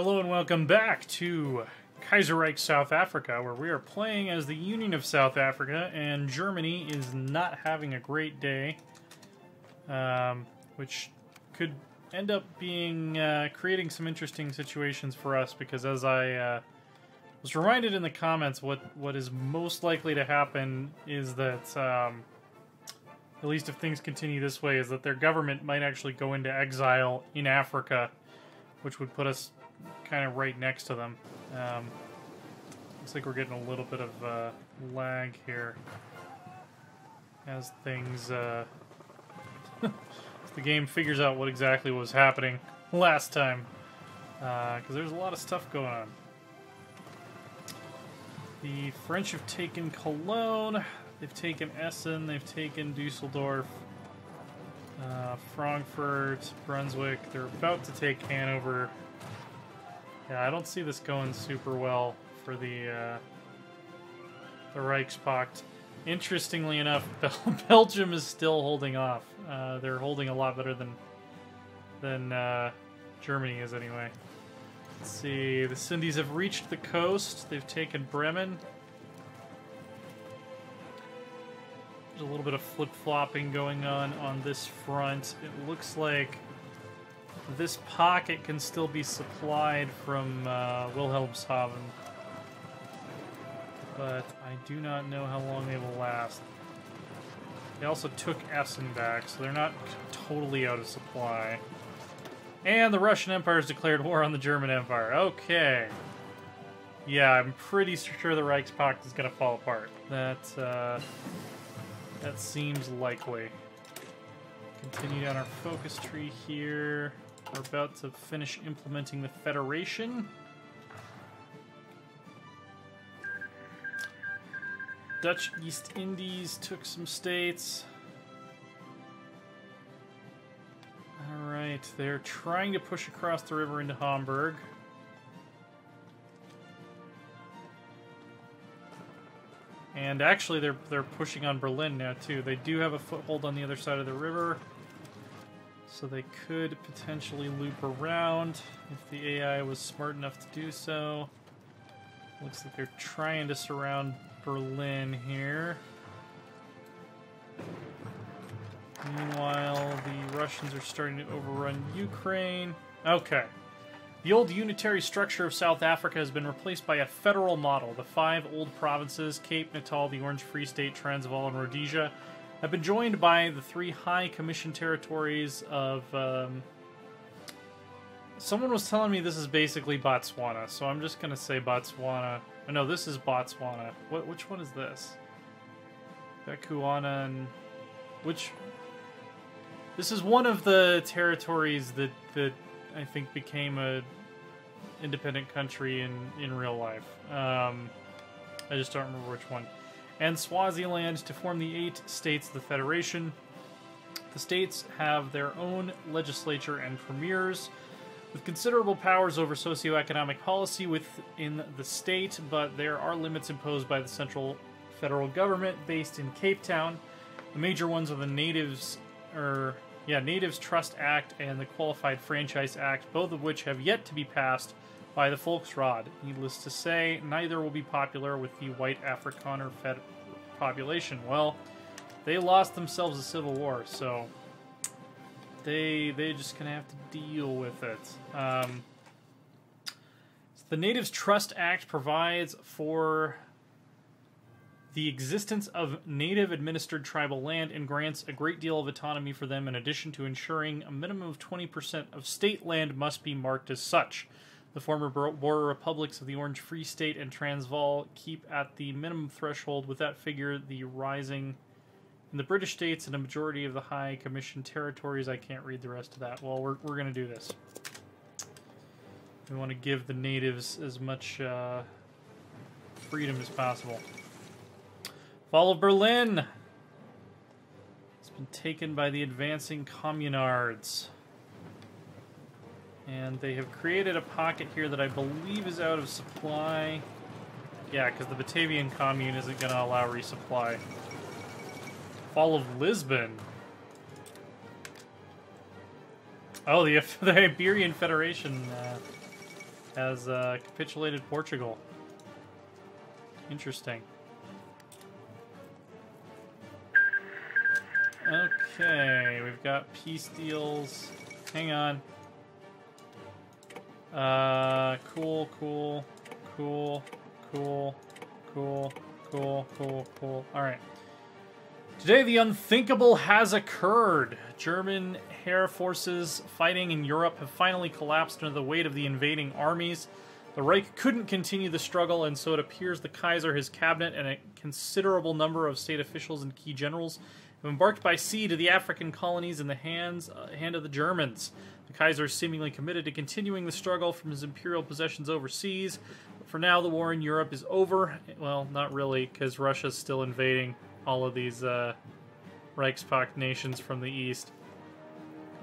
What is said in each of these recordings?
Hello and welcome back to Kaiserreich, South Africa, where we are playing as the Union of South Africa, and Germany is not having a great day, which could end up being creating some interesting situations for us, because as I was reminded in the comments, what is most likely to happen is that, at least if things continue this way, is that their government might actually go into exile in Africa, which would put us kind of right next to them. Looks like we're getting a little bit of lag here as things as the game figures out what exactly was happening last time, because there's a lot of stuff going on. The French have taken Cologne, they've taken Essen, they've taken Dusseldorf, Frankfurt, Brunswick. They're about to take Hanover. Yeah, I don't see this going super well for the Reichspakt. Interestingly enough, Belgium is still holding off. They're holding a lot better than Germany is anyway. Let's see, the Sindhis have reached the coast. They've taken Bremen. There's a little bit of flip-flopping going on this front. It looks like this pocket can still be supplied from Wilhelmshaven, but I do not know how long they will last. They also took Essen back, so they're not totally out of supply. And the Russian Empire has declared war on the German Empire. Okay. Yeah, I'm pretty sure the Reichspakt is going to fall apart. That seems likely. Continue down our focus tree here. We're about to finish implementing the Federation. Dutch East Indies took some states. Alright, they're trying to push across the river into Hamburg. And actually, they're pushing on Berlin now, too. They do have a foothold on the other side of the river, so they could potentially loop around if the AI was smart enough to do so. Looks like they're trying to surround Berlin here. Meanwhile, the Russians are starting to overrun Ukraine. Okay. The old unitary structure of South Africa has been replaced by a federal model. The 5 old provinces, Cape, Natal, the Orange Free State, Transvaal, and Rhodesia, have been joined by the 3 High Commission territories of... Someone was telling me this is basically Botswana, so I'm just going to say Botswana. Oh, no, this is Botswana. Which one is this? Bechuana and... Which... This is one of the territories that I think became a independent country in real life. I just don't remember which one. And Swaziland to form the 8 states of the Federation. The states have their own legislature and premiers, with considerable powers over socioeconomic policy within the state, but there are limits imposed by the central federal government based in Cape Town. The major ones are the Natives Trust Act and the Qualified Franchise Act, both of which have yet to be passed by the Volksraad. Needless to say, neither will be popular with the white Afrikaner Fed population. Well, they lost themselves a civil war, so they're just gonna have to deal with it. The Natives Trust Act provides for the existence of native-administered tribal land and grants a great deal of autonomy for them, in addition to ensuring a minimum of 20% of state land must be marked as such. The former border republics of the Orange Free State and Transvaal keep at the minimum threshold, with that figure the rising in the British states and a majority of the High Commission territories. I can't read the rest of that. Well, we're going to do this. We want to give the natives as much freedom as possible. Fall of Berlin! It's been taken by the advancing communards. And they have created a pocket here that I believe is out of supply. Yeah, because the Batavian Commune isn't going to allow resupply. Fall of Lisbon. Oh, the Iberian Federation has capitulated Portugal. Interesting. Okay, we've got peace deals. Hang on. Cool. Alright. Today the unthinkable has occurred. German air forces fighting in Europe have finally collapsed under the weight of the invading armies. The Reich couldn't continue the struggle, and so it appears the Kaiser, his cabinet, and a considerable number of state officials and key generals have embarked by sea to the African colonies in the hand of the Germans. The Kaiser is seemingly committed to continuing the struggle from his imperial possessions overseas. But for now, the war in Europe is over. Well, not really, because Russia's still invading all of these Reichspakt nations from the east.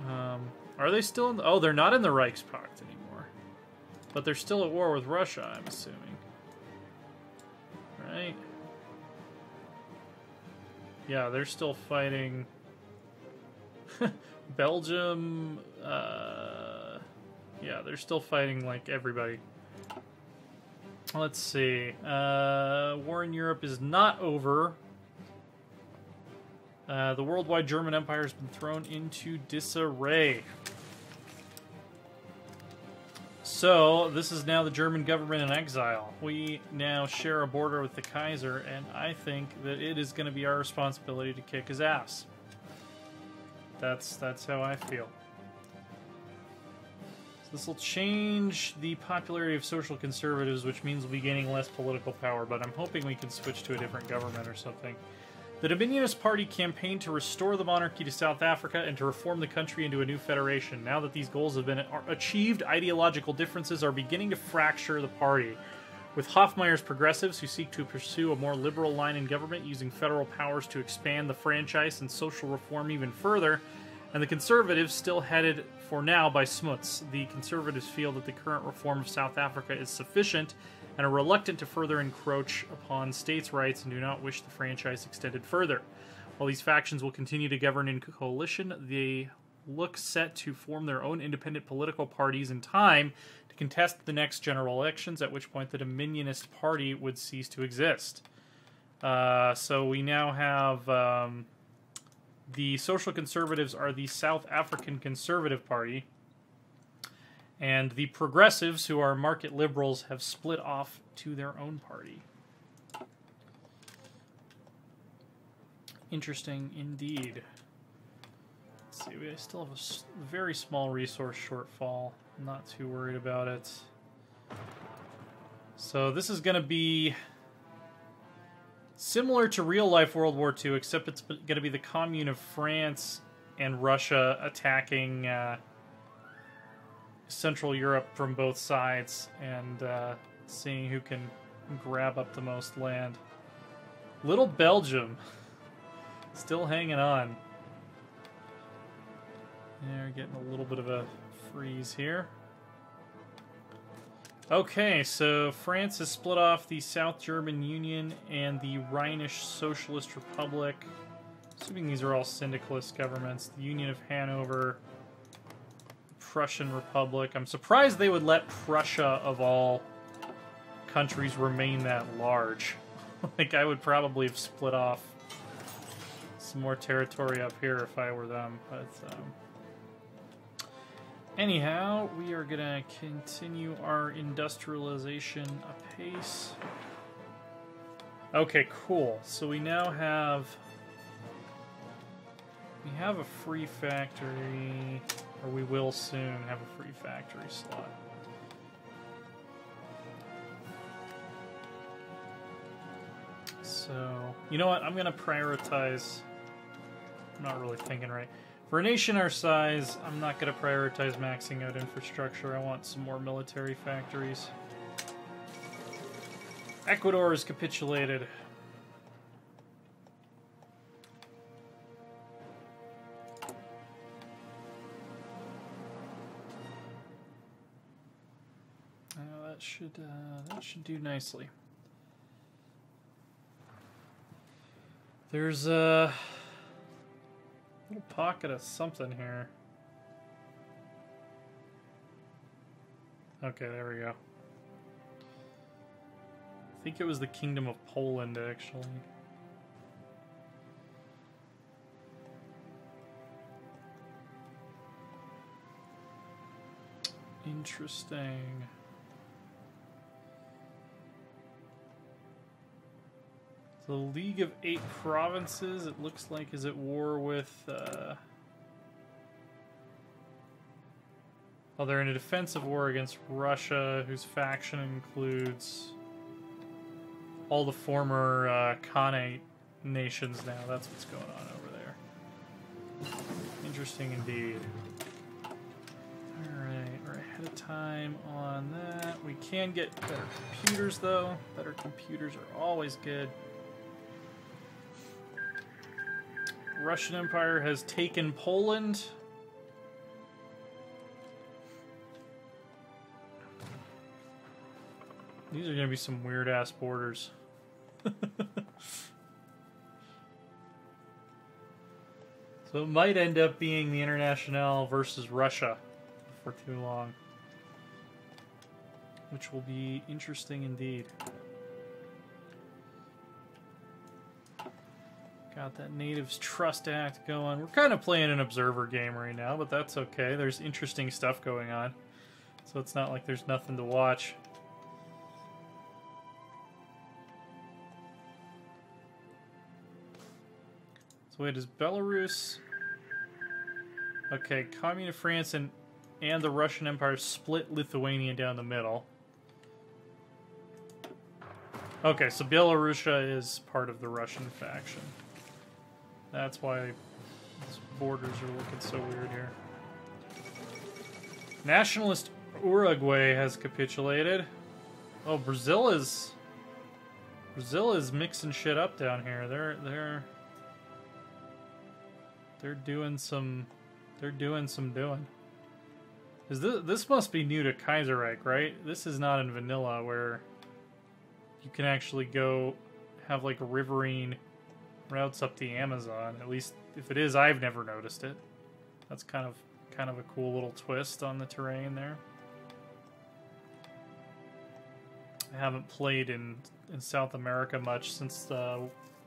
Are they still in the... Oh, they're not in the Reichspakt anymore. But they're still at war with Russia, I'm assuming. Right? Yeah, they're still fighting... Belgium... Yeah, they're still fighting, like, everybody. Let's see. War in Europe is not over. The worldwide German Empire has been thrown into disarray. So, this is now the German government in exile. We now share a border with the Kaiser, and I think that it is going to be our responsibility to kick his ass. That's how I feel. So this will change the popularity of social conservatives, which means we'll be gaining less political power, but I'm hoping we can switch to a different government or something. The Dominionist Party campaigned to restore the monarchy to South Africa and to reform the country into a new federation. Now that these goals have been achieved, ideological differences are beginning to fracture the party. With Hofmeier's progressives, who seek to pursue a more liberal line in government using federal powers to expand the franchise and social reform even further, and the conservatives still headed for now by Smuts. The conservatives feel that the current reform of South Africa is sufficient and are reluctant to further encroach upon states' rights and do not wish the franchise extended further. While these factions will continue to govern in coalition, they look set to form their own independent political parties in time to contest the next general elections, at which point the Dominionist Party would cease to exist. So we now have the Social Conservatives are the South African Conservative Party, and the Progressives, who are market liberals, have split off to their own party. Interesting indeed. Let's see, we still have a very small resource shortfall. I'm not too worried about it. So this is going to be similar to real-life World War II, except it's going to be the Commune of France and Russia attacking Central Europe from both sides and seeing who can grab up the most land. Little Belgium still hanging on. They're getting a little bit of a freeze here. Okay, so France has split off the South German Union and the Rhinish Socialist Republic. Assuming these are all syndicalist governments. The Union of Hanover, Prussian Republic. I'm surprised they would let Prussia, of all countries, remain that large. Like, I would probably have split off some more territory up here if I were them, but anyhow, we are gonna continue our industrialization apace. Okay, cool. So we now have a free factory, or we will soon have a free factory slot. So, you know what? I'm gonna prioritize. I'm not really thinking right. For a nation our size, I'm not going to prioritize maxing out infrastructure. I want some more military factories. Ecuador has capitulated. That should do nicely. There's a little pocket of something here. Okay, there we go. I think it was the Kingdom of Poland, actually. Interesting. The League of Eight Provinces, it looks like, is at war with... Well, they're in a defensive war against Russia, whose faction includes all the former Khanate nations now. That's what's going on over there. Interesting indeed. Alright, we're ahead of time on that. We can get better computers, though. Better computers are always good. Russian Empire has taken Poland. These are going to be some weird-ass borders. So it might end up being the Internationale versus Russia for too long. Which will be interesting indeed. Got that Natives Trust Act going. We're kind of playing an observer game right now, but that's okay. There's interesting stuff going on. So it's not like there's nothing to watch. So wait, is Belarus... Okay, Communist France and the Russian Empire split Lithuania down the middle. Okay, so Belarusia is part of the Russian faction. That's why these borders are looking so weird here. Nationalist Uruguay has capitulated. Oh, Brazil is mixing shit up down here. They're doing some doing. This must be new to Kaiserreich, right? This is not in vanilla where you can actually go have like riverine routes up the Amazon. At least if it is, I've never noticed it. That's kind of a cool little twist on the terrain there. I haven't played in South America much since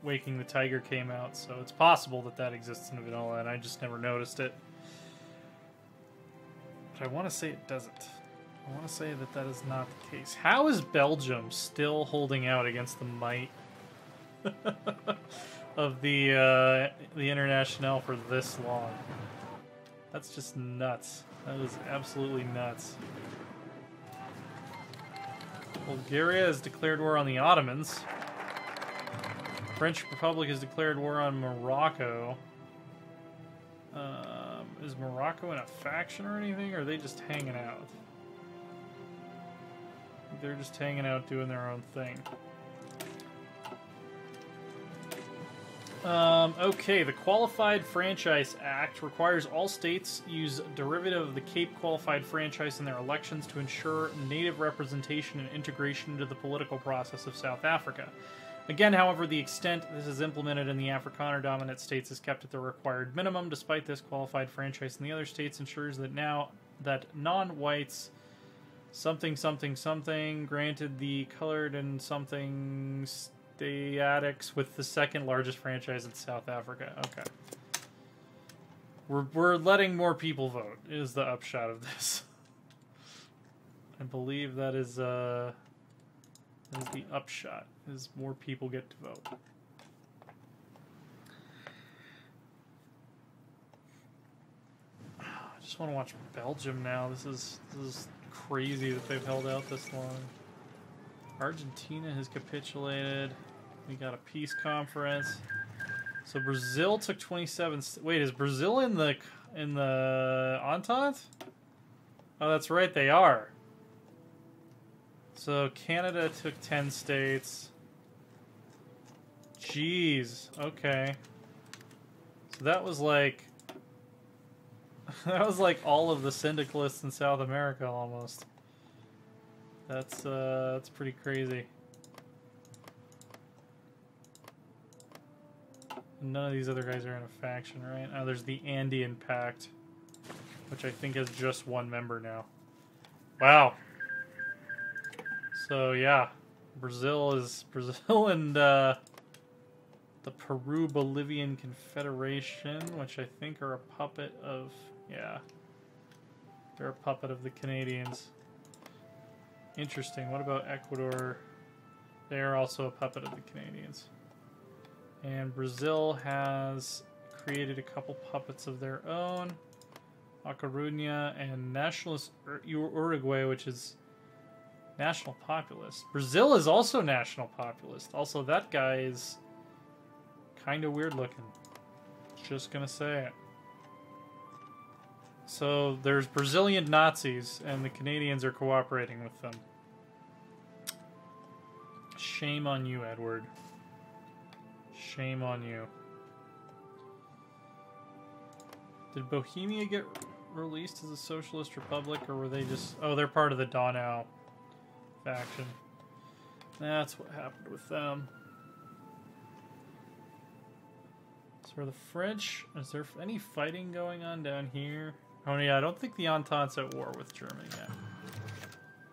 Waking the Tiger came out, so it's possible that exists in vanilla, and I just never noticed it. But I want to say it doesn't. I want to say that is not the case. How is Belgium still holding out against the might of the Internationale for this long? That's just nuts. That is absolutely nuts. Bulgaria has declared war on the Ottomans. French Republic has declared war on Morocco. Is Morocco in a faction or anything, or are they just hanging out? They're just hanging out doing their own thing. Okay, the Qualified Franchise Act requires all states use derivative of the Cape Qualified Franchise in their elections to ensure native representation and integration into the political process of South Africa. Again, however, the extent this is implemented in the Afrikaner-dominant states is kept at the required minimum. Despite this, qualified franchise in the other states ensures that now that non-whites something granted the colored and something statics with the second largest franchise in South Africa. Okay. We're letting more people vote is the upshot of this. I believe that is the upshot, is more people get to vote. I just want to watch Belgium now. This is crazy that they've held out this long. Argentina has capitulated. We got a peace conference. So Brazil took 27. Wait, is Brazil in the Entente? Oh, that's right, they are. So Canada took 10 states. Jeez, okay. So that was like all of the syndicalists in South America almost. That's pretty crazy. None of these other guys are in a faction, right? Oh, there's the Andean Pact, which I think has just one member now. Wow. So yeah, Brazil and the Peru-Bolivian Confederation, which I think are a puppet of, yeah, they're a puppet of the Canadians. Interesting. What about Ecuador? They're also a puppet of the Canadians. And Brazil has created a couple puppets of their own. Macaruña and Nationalist Uruguay, which is National Populist. Brazil is also National Populist. Also, that guy is kind of weird looking. Just gonna say it. So there's Brazilian Nazis, and the Canadians are cooperating with them. Shame on you, Edward. Shame on you. Did Bohemia get released as a socialist republic, or were they just... Oh, they're part of the Donau faction. That's what happened with them. So are the French... Is there any fighting going on down here? Oh yeah, I don't think the Entente's at war with Germany yet.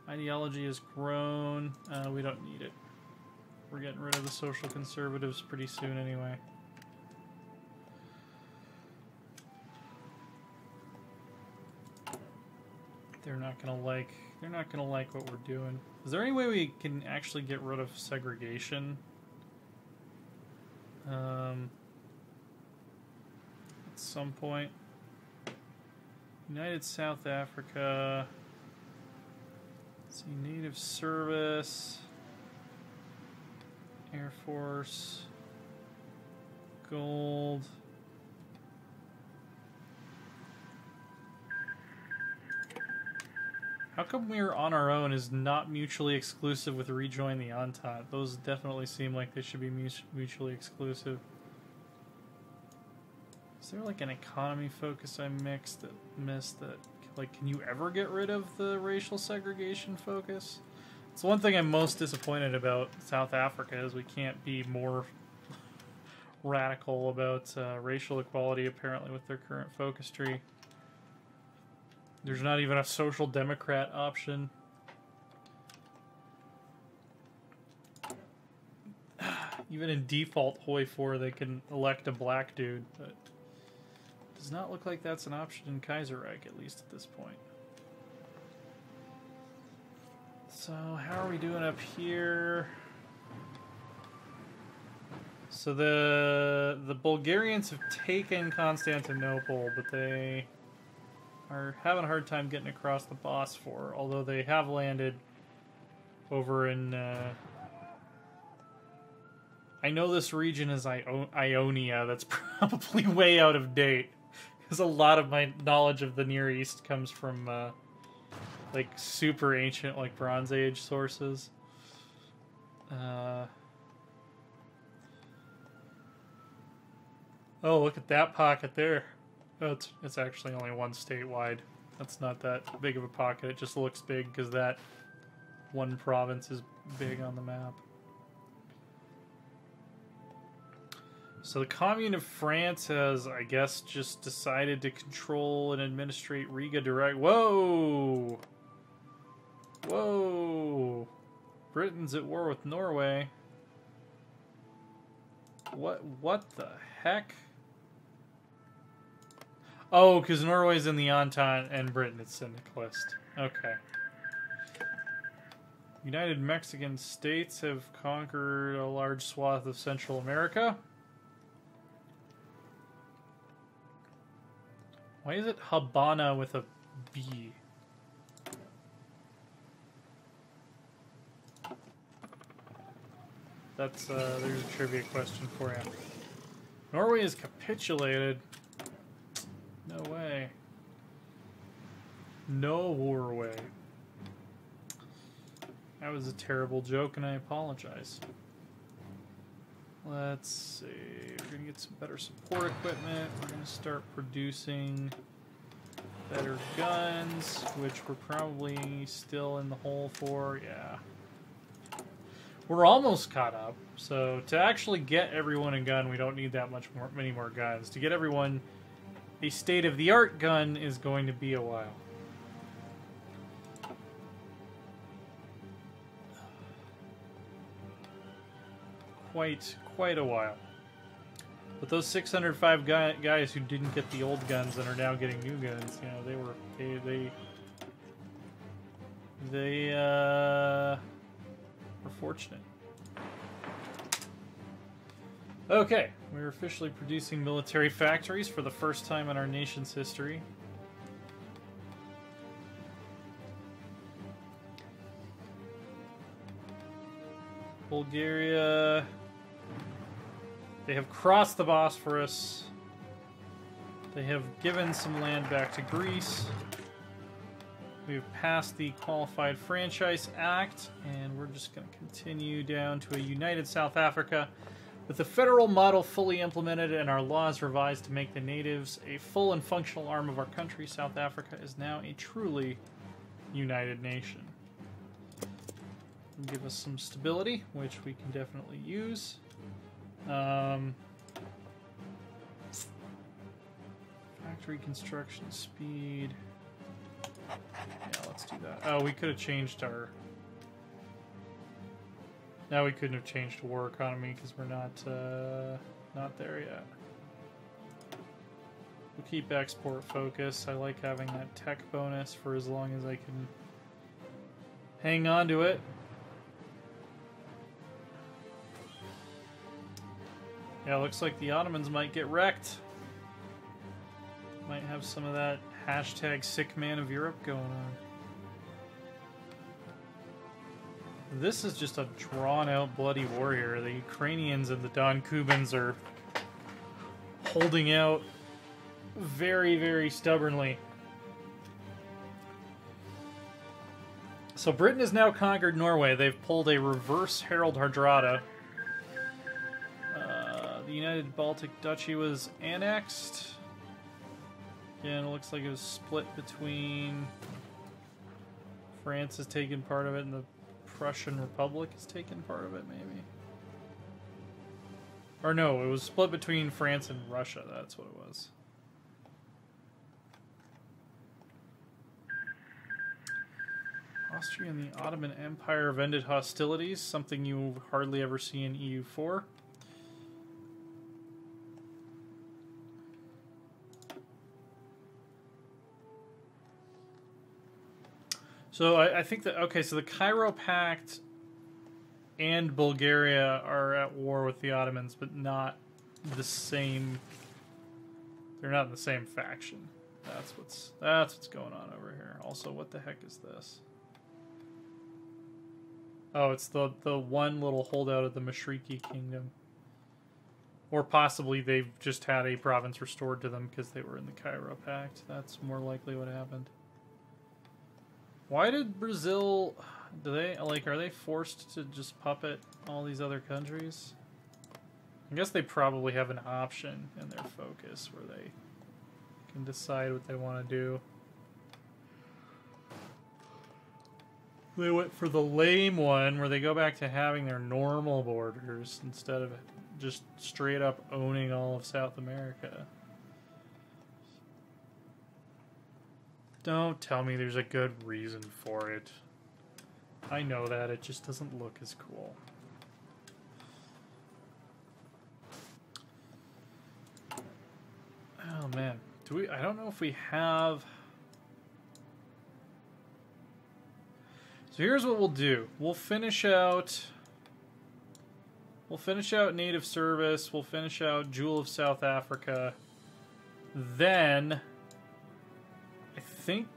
Ideology has grown. We don't need it. We're getting rid of the social conservatives pretty soon anyway. They're not gonna like what we're doing. Is there any way we can actually get rid of segregation? At some point. United South Africa. Let's see, Native Service. Air Force. Gold. How come we're on our own is not mutually exclusive with Rejoin the Entente? Those definitely seem like they should be mutually exclusive. Is there like an economy focus I missed that, like, can you ever get rid of the racial segregation focus? It's one thing I'm most disappointed about South Africa is we can't be more radical about racial equality apparently with their current focus tree. There's not even a social democrat option. Even in default Hoi 4 they can elect a black dude, but it does not look like that's an option in Kaiserreich, at least at this point. So how are we doing up here? So the Bulgarians have taken Constantinople, but they are having a hard time getting across the Bosphor, although they have landed over in... I know this region is Ionia. That's probably way out of date, because a lot of my knowledge of the Near East comes from like super ancient, like Bronze Age sources. Oh, look at that pocket there. Oh, it's actually only one statewide. That's not that big of a pocket. It just looks big because that one province is big on the map. So the Commune of France has, I guess, just decided to control and administrate Riga direct. Whoa! Whoa! Britain's at war with Norway. What the heck? Oh, because Norway's in the Entente and Britain is syndicalist. Okay. United Mexican States have conquered a large swath of Central America. Why is it Habana with a B? That's, there's a trivia question for you. Norway has capitulated. No way. No Norway. That was a terrible joke, and I apologize. Let's see. We're going to get some better support equipment. We're going to start producing better guns, which we're probably still in the hole for. Yeah. We're almost caught up. So to actually get everyone a gun, we don't need that many more guns. To get everyone a state-of-the-art gun is going to be a while. quite a while. But those 605 guys who didn't get the old guns and are now getting new guns, you know, they were fortunate. Okay, we're officially producing military factories for the first time in our nation's history. Bulgaria. They have crossed the Bosphorus. They have given some land back to Greece. We've passed the Qualified Franchise Act, and we're just going to continue down to a united South Africa. With the federal model fully implemented and our laws revised to make the natives a full and functional arm of our country, South Africa is now a truly united nation. Give us some stability, which we can definitely use. Factory construction speed. Yeah, let's do that. Oh, we could have changed our... No, we couldn't have changed war economy because we're not there yet. We'll keep export focus. I like having that tech bonus for as long as I can hang on to it. Yeah, looks like the Ottomans might get wrecked. Might have some of that hashtag sick man of Europe going on. This is just a drawn-out bloody war here. The Ukrainians and the Don Kubans are holding out very, very stubbornly. So Britain has now conquered Norway. They've pulled a reverse Harald Hardrada. The United Baltic Duchy was annexed. Again, it looks like it was split between... France has taken part of it and the Prussian Republic has taken part of it, maybe? Or no, it was split between France and Russia. That's what it was. Austria and the Ottoman Empire have ended hostilities, something you hardly ever see in EU4. So I think that, okay, so the Cairo Pact and Bulgaria are at war with the Ottomans, but not the same. They're not in the same faction. That's what's going on over here. Also, what the heck is this? Oh, it's the one little holdout of the Mashriki Kingdom. Or possibly they've just had a province restored to them because they were in the Cairo Pact. That's more likely what happened. Why did Brazil... are they forced to just puppet all these other countries? I guess they probably have an option in their focus where they can decide what they want to do. They went for the lame one where they go back to having their normal borders instead of just straight up owning all of South America. Don't tell me there's a good reason for it. I know that, it just doesn't look as cool. Oh man, I don't know if we have... So here's what we'll do. We'll finish out Native Service, we'll finish out Jewel of South Africa. Then I think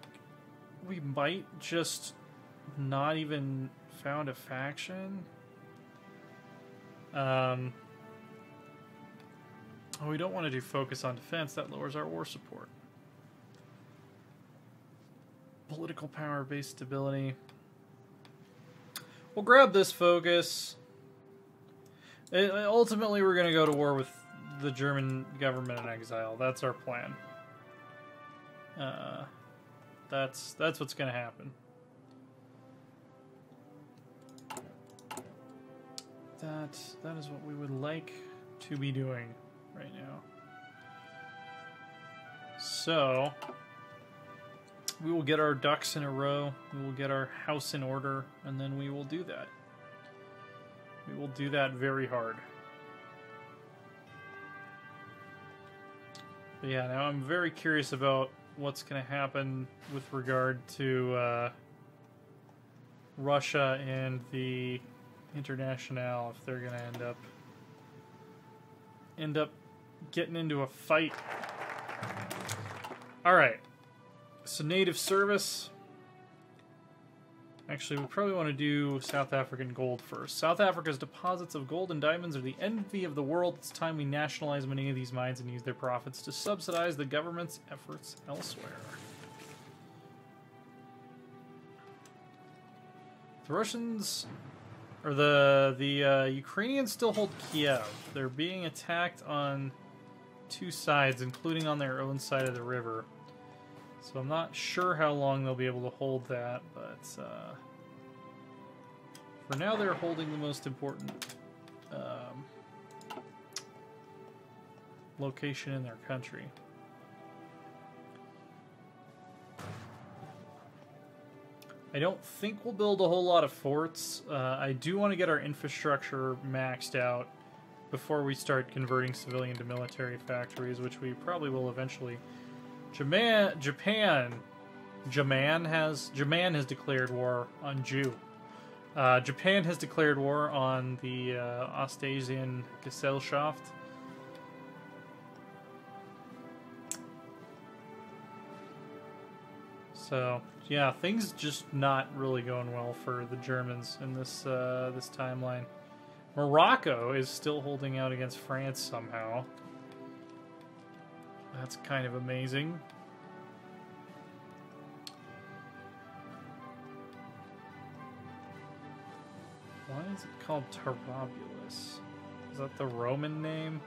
we might just not even found a faction. Oh, we don't want to do focus on defense. That lowers our war support. Political power, base stability. We'll grab this focus. Ultimately, we're going to go to war with the German government in exile. That's our plan. That's what's going to happen. That is what we would like to be doing right now. So we will get our ducks in a row. We will get our house in order, and then we will do that. We will do that very hard. But yeah, now I'm very curious about what's going to happen with regard to Russia and the Internationale, if they're going to end up getting into a fight. Alright, so native service. Actually, we probably want to do South African gold first. South Africa's deposits of gold and diamonds are the envy of the world. It's time we nationalize many of these mines and use their profits to subsidize the government's efforts elsewhere. The Russians, or the Ukrainians still hold Kiev. They're being attacked on two sides, including on their own side of the river. So I'm not sure how long they'll be able to hold that, but for now they're holding the most important location in their country. I don't think we'll build a whole lot of forts. I do want to get our infrastructure maxed out before we start converting civilian to military factories, which we probably will eventually. Japan has declared war on Jew. Japan has declared war on the Ostasian Gesellschaft. So yeah, things just not really going well for the Germans in this this timeline. Morocco is still holding out against France somehow. That's kind of amazing. Why is it called Tarabulus? Is that the Roman name?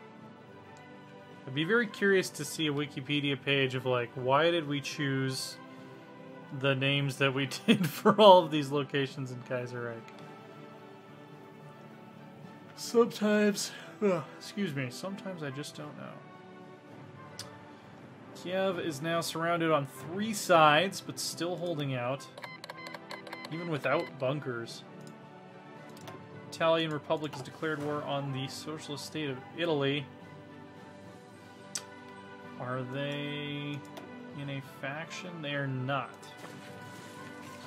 I'd be very curious to see a Wikipedia page of, like, why did we choose the names that we did for all of these locations in Kaiserreich. Sometimes, excuse me, sometimes I just don't know. Kiev is now surrounded on 3 sides, but still holding out, even without bunkers. Italian Republic has declared war on the socialist state of Italy. Are they in a faction? They are not.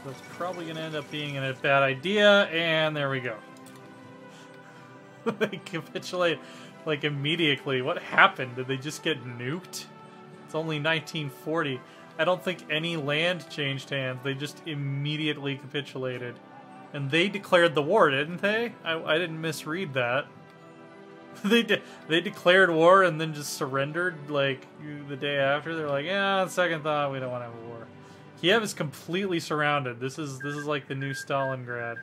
So it's probably going to end up being a bad idea, and there we go. They capitulate, like, immediately. What happened? Did they just get nuked? It's only 1940. I don't think any land changed hands. They just immediately capitulated. And they declared the war, didn't they? I didn't misread that. They declared war and then just surrendered, like, the day after. They're like, yeah, on second thought, we don't want to have a war. Kiev is completely surrounded. This is like the new Stalingrad.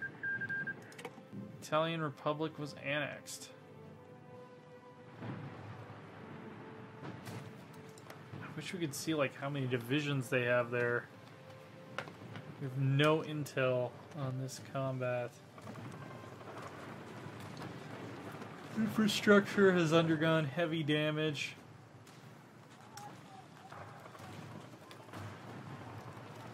Italian Republic was annexed. I wish we could see, like, how many divisions they have there. We have no intel on this combat. Infrastructure has undergone heavy damage.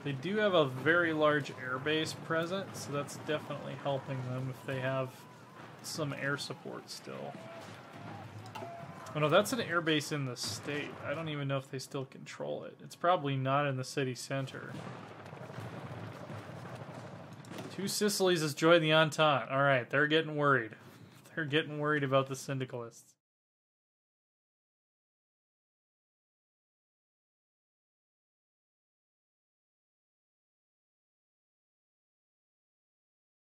They do have a very large airbase present, so that's definitely helping them if they have some air support still. Oh no, that's an airbase in the state. I don't even know if they still control it. It's probably not in the city center. Two Sicilies has joined the Entente. Alright, they're getting worried. They're getting worried about the syndicalists.